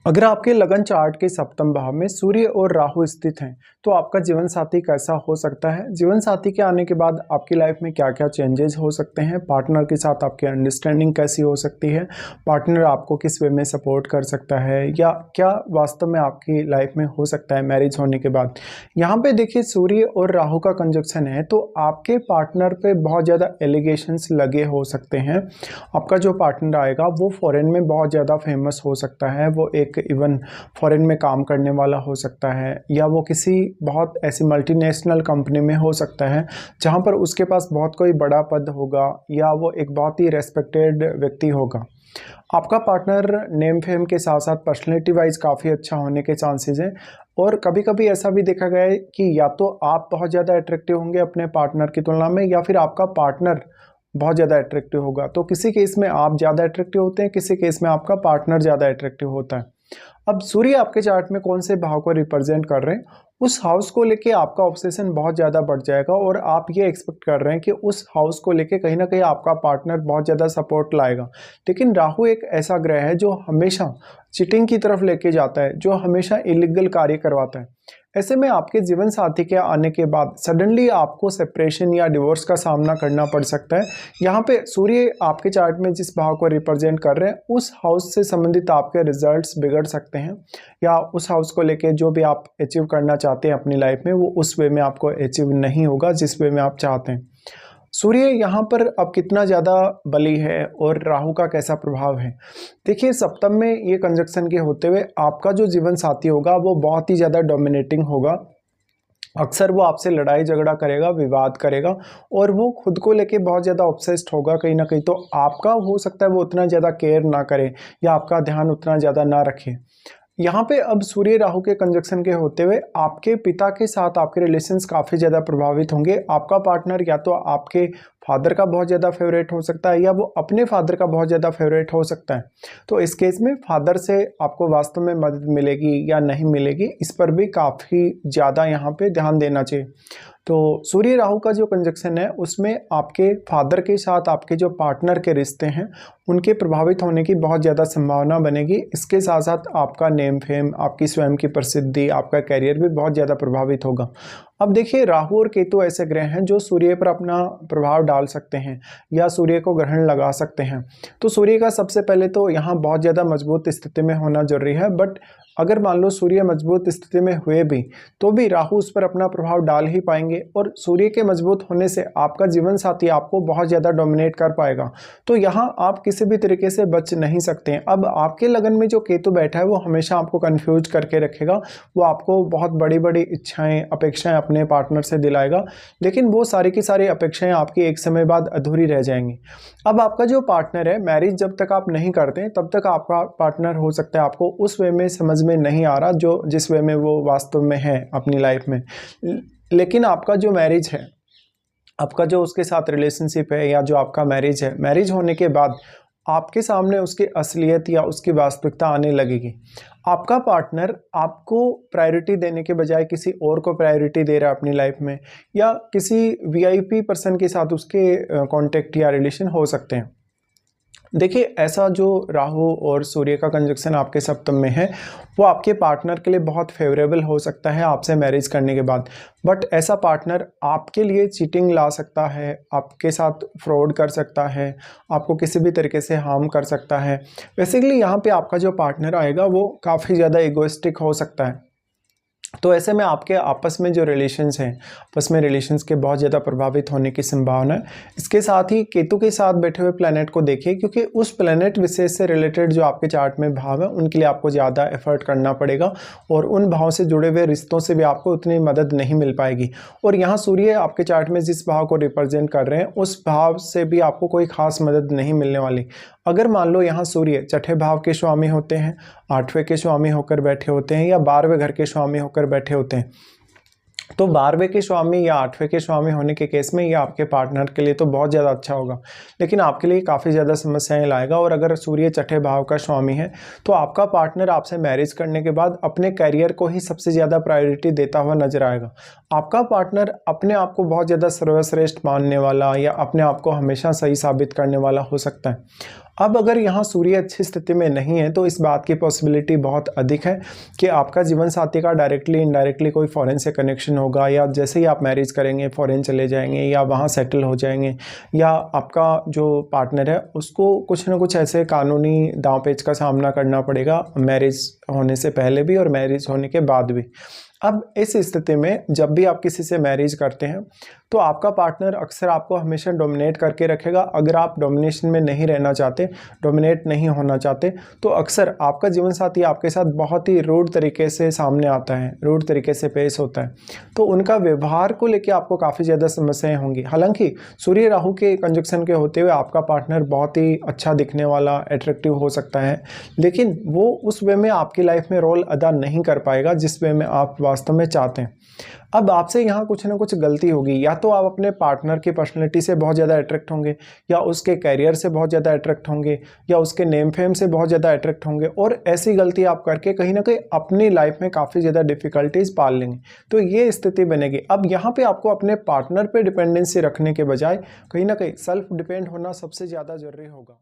अगर आपके लगन चार्ट के सप्तम भाव में सूर्य और राहु स्थित हैं, तो आपका जीवन साथी कैसा हो सकता है? जीवन साथी के आने के बाद आपकी लाइफ में क्या-क्या चेंजेस हो सकते हैं? पार्टनर के साथ आपकी अंडरस्टैंडिंग कैसी हो सकती है? पार्टनर आपको किस वे में सपोर्ट कर सकता है या क्या वास्तव में आपकी लाइफ में हो सकता है मैरिज होने के बाद? यहाँ पे देखिए सूर्य और राहु का कंजक्शन है, तो आपके पार्टनर पे बहुत ज़्यादा एलिगेशंस लगे हो सकते हैं। आपका जो पार्टनर आएगा वो फॉरेन में बहुत ज़्यादा फेमस हो सकता है, वो एक इवन फॉरेन में काम करने वाला हो सकता है या वो किसी बहुत ऐसी मल्टीनेशनल कंपनी में हो सकता है जहां पर उसके पास बहुत कोई बड़ा पद होगा या वो एक बहुत ही रेस्पेक्टेड व्यक्ति होगा। आपका पार्टनर नेम फेम के साथ साथ पर्सनैलिटी वाइज काफ़ी अच्छा होने के चांसेस हैं और कभी कभी ऐसा भी देखा गया है कि या तो आप बहुत ज़्यादा अट्रैक्टिव होंगे अपने पार्टनर की तुलना में या फिर आपका पार्टनर बहुत ज़्यादा अट्रैक्टिव होगा। तो किसी केस में आप ज़्यादा अट्रैक्टिव होते हैं, किसी केस में आपका पार्टनर ज़्यादा अट्रैक्टिव होता है। अब सूर्य आपके चार्ट में कौन से भाव को रिप्रेजेंट कर रहे हैं, उस हाउस को लेके आपका ऑब्सेशन बहुत ज़्यादा बढ़ जाएगा और आप ये एक्सपेक्ट कर रहे हैं कि उस हाउस को लेके कहीं ना कहीं आपका पार्टनर बहुत ज़्यादा सपोर्ट लाएगा। लेकिन राहु एक ऐसा ग्रह है जो हमेशा चीटिंग की तरफ लेके जाता है, जो हमेशा इलीगल कार्य करवाता है। ऐसे में आपके जीवन साथी के आने के बाद सडनली आपको सेपरेशन या डिवोर्स का सामना करना पड़ सकता है। यहाँ पे सूर्य आपके चार्ट में जिस भाव को रिप्रेजेंट कर रहे हैं उस हाउस से संबंधित आपके रिजल्ट्स बिगड़ सकते हैं या उस हाउस को लेके जो भी आप अचीव करना चाहते हैं अपनी लाइफ में वो उस वे में आपको अचीव नहीं होगा जिस वे में आप चाहते हैं। सूर्य यहाँ पर अब कितना ज़्यादा बली है और राहु का कैसा प्रभाव है? देखिए सप्तम में ये कंजक्शन के होते हुए आपका जो जीवन साथी होगा वो बहुत ही ज़्यादा डोमिनेटिंग होगा। अक्सर वो आपसे लड़ाई झगड़ा करेगा, विवाद करेगा और वो खुद को लेके बहुत ज़्यादा ऑब्सेस्ड होगा कहीं ना कहीं। तो आपका हो सकता है वो उतना ज़्यादा केयर ना करे या आपका ध्यान उतना ज़्यादा ना रखे। यहाँ पे अब सूर्य राहु के कंजक्शन के होते हुए आपके पिता के साथ आपके रिलेशंस काफ़ी ज़्यादा प्रभावित होंगे। आपका पार्टनर या तो आपके फादर का बहुत ज़्यादा फेवरेट हो सकता है या वो अपने फादर का बहुत ज़्यादा फेवरेट हो सकता है। तो इस केस में फादर से आपको वास्तव में मदद मिलेगी या नहीं मिलेगी, इस पर भी काफ़ी ज़्यादा यहाँ पे ध्यान देना चाहिए। तो सूर्य राहु का जो कंजक्शन है उसमें आपके फादर के साथ आपके जो पार्टनर के रिश्ते हैं उनके प्रभावित होने की बहुत ज़्यादा संभावना बनेगी। इसके साथ साथ आपका नेम फेम, आपकी स्वयं की प्रसिद्धि, आपका करियर भी बहुत ज़्यादा प्रभावित होगा। अब देखिए राहु और केतु ऐसे ग्रह हैं जो सूर्य पर अपना प्रभाव डाल सकते हैं या सूर्य को ग्रहण लगा सकते हैं। तो सूर्य का सबसे पहले तो यहाँ बहुत ज़्यादा मजबूत स्थिति में होना जरूरी है, बट अगर मान लो सूर्य मजबूत स्थिति में हुए भी तो भी राहु उस पर अपना प्रभाव डाल ही पाएंगे और सूर्य के मजबूत होने से आपका जीवन साथी आपको बहुत ज़्यादा डोमिनेट कर पाएगा। तो यहाँ आप किसी भी तरीके से बच नहीं सकते हैं। अब आपके लगन में जो केतु बैठा है वो हमेशा आपको कंफ्यूज करके रखेगा, वो आपको बहुत बड़ी बड़ी इच्छाएं अपेक्षाएं अपने पार्टनर से दिलाएगा, लेकिन वो सारी की सारी अपेक्षाएं आपकी एक समय बाद अधूरी रह जाएंगी। अब आपका जो पार्टनर है, मैरिज जब तक आप नहीं करते तब तक आपका पार्टनर हो सकता है आपको उस वे में समझ में नहीं आ रहा जो जिस वे में वो वास्तव में है अपनी लाइफ में। लेकिन आपका जो मैरिज है, आपका जो उसके साथ रिलेशनशिप है या जो आपका मैरिज है, मैरिज होने के बाद आपके सामने उसकी असलियत या उसकी वास्तविकता आने लगेगी। आपका पार्टनर आपको प्रायोरिटी देने के बजाय किसी और को प्रायोरिटी दे रहा है अपनी लाइफ में, या किसी वीआईपी पर्सन के साथ उसके कांटेक्ट या रिलेशन हो सकते हैं। देखिए ऐसा जो राहु और सूर्य का कंजक्शन आपके सप्तम में है वो आपके पार्टनर के लिए बहुत फेवरेबल हो सकता है आपसे मैरिज करने के बाद, बट ऐसा पार्टनर आपके लिए चीटिंग ला सकता है, आपके साथ फ्रॉड कर सकता है, आपको किसी भी तरीके से हार्म कर सकता है। बेसिकली यहाँ पे आपका जो पार्टनर आएगा वो काफ़ी ज़्यादा इगोइस्टिक हो सकता है। तो ऐसे में आपके आपस में जो रिलेशंस हैं, आपस में रिलेशंस के बहुत ज़्यादा प्रभावित होने की संभावना है। इसके साथ ही केतु के साथ बैठे हुए प्लैनेट को देखिए, क्योंकि उस प्लैनेट विशेष से रिलेटेड जो आपके चार्ट में भाव है उनके लिए आपको ज़्यादा एफर्ट करना पड़ेगा और उन भाव से जुड़े हुए रिश्तों से भी आपको उतनी मदद नहीं मिल पाएगी। और यहाँ सूर्य आपके चार्ट में जिस भाव को रिप्रेजेंट कर रहे हैं उस भाव से भी आपको कोई खास मदद नहीं मिलने वाली। अगर मान लो यहाँ सूर्य छठे भाव के स्वामी होते हैं, आठवें के स्वामी होकर बैठे होते हैं या 12वें घर के स्वामी होकर बैठे होते हैं, तो 12वें के स्वामी या 8वें के स्वामी होने के केस में ये आपके पार्टनर के लिए तो बहुत ज़्यादा अच्छा होगा, लेकिन आपके लिए काफ़ी ज़्यादा समस्याएं लाएगा। और अगर सूर्य छठे भाव का स्वामी है तो आपका पार्टनर आपसे मैरिज करने के बाद अपने करियर को ही सबसे ज़्यादा प्रायोरिटी देता हुआ नजर आएगा। आपका पार्टनर अपने आप को बहुत ज़्यादा सर्वश्रेष्ठ मानने वाला या अपने आप को हमेशा सही साबित करने वाला हो सकता है। अब अगर यहाँ सूर्य अच्छी स्थिति में नहीं है तो इस बात की पॉसिबिलिटी बहुत अधिक है कि आपका जीवन साथी का डायरेक्टली इनडायरेक्टली कोई फॉरेन से कनेक्शन होगा, या जैसे ही आप मैरिज करेंगे फॉरेन चले जाएंगे या वहाँ सेटल हो जाएंगे, या आपका जो पार्टनर है उसको कुछ ना कुछ ऐसे कानूनी दांव पेच का सामना करना पड़ेगा, मैरिज होने से पहले भी और मैरिज होने के बाद भी। अब इस स्थिति में जब भी आप किसी से मैरिज करते हैं तो आपका पार्टनर अक्सर आपको हमेशा डोमिनेट करके रखेगा। अगर आप डोमिनेशन में नहीं रहना चाहते, डोमिनेट नहीं होना चाहते, तो अक्सर आपका जीवन साथी आपके साथ बहुत ही रूड तरीके से सामने आता है, रूड तरीके से पेश होता है। तो उनका व्यवहार को लेकर आपको काफ़ी ज़्यादा समस्याएं होंगी। हालांकि सूर्य राहु के कंजक्शन के होते हुए आपका पार्टनर बहुत ही अच्छा दिखने वाला, अट्रैक्टिव हो सकता है, लेकिन वो उस वे में आपकी लाइफ में रोल अदा नहीं कर पाएगा जिस वे में आप वास्तव में चाहते हैं। अब आपसे यहाँ कुछ ना कुछ गलती होगी, या तो आप अपने पार्टनर की पर्सनैलिटी से बहुत ज़्यादा अट्रैक्ट होंगे, या उसके कैरियर से बहुत ज़्यादा अट्रैक्ट होंगे, या उसके नेम फेम से बहुत ज़्यादा अट्रैक्ट होंगे, और ऐसी गलती आप करके कहीं ना कहीं अपनी लाइफ में काफ़ी ज़्यादा डिफ़िकल्टीज पाल लेंगे। तो ये स्थिति बनेगी। अब यहाँ पे आपको अपने पार्टनर पे डिपेंडेंसी रखने के बजाय कहीं ना कहीं सेल्फ डिपेंड होना सबसे ज़्यादा ज़रूरी होगा।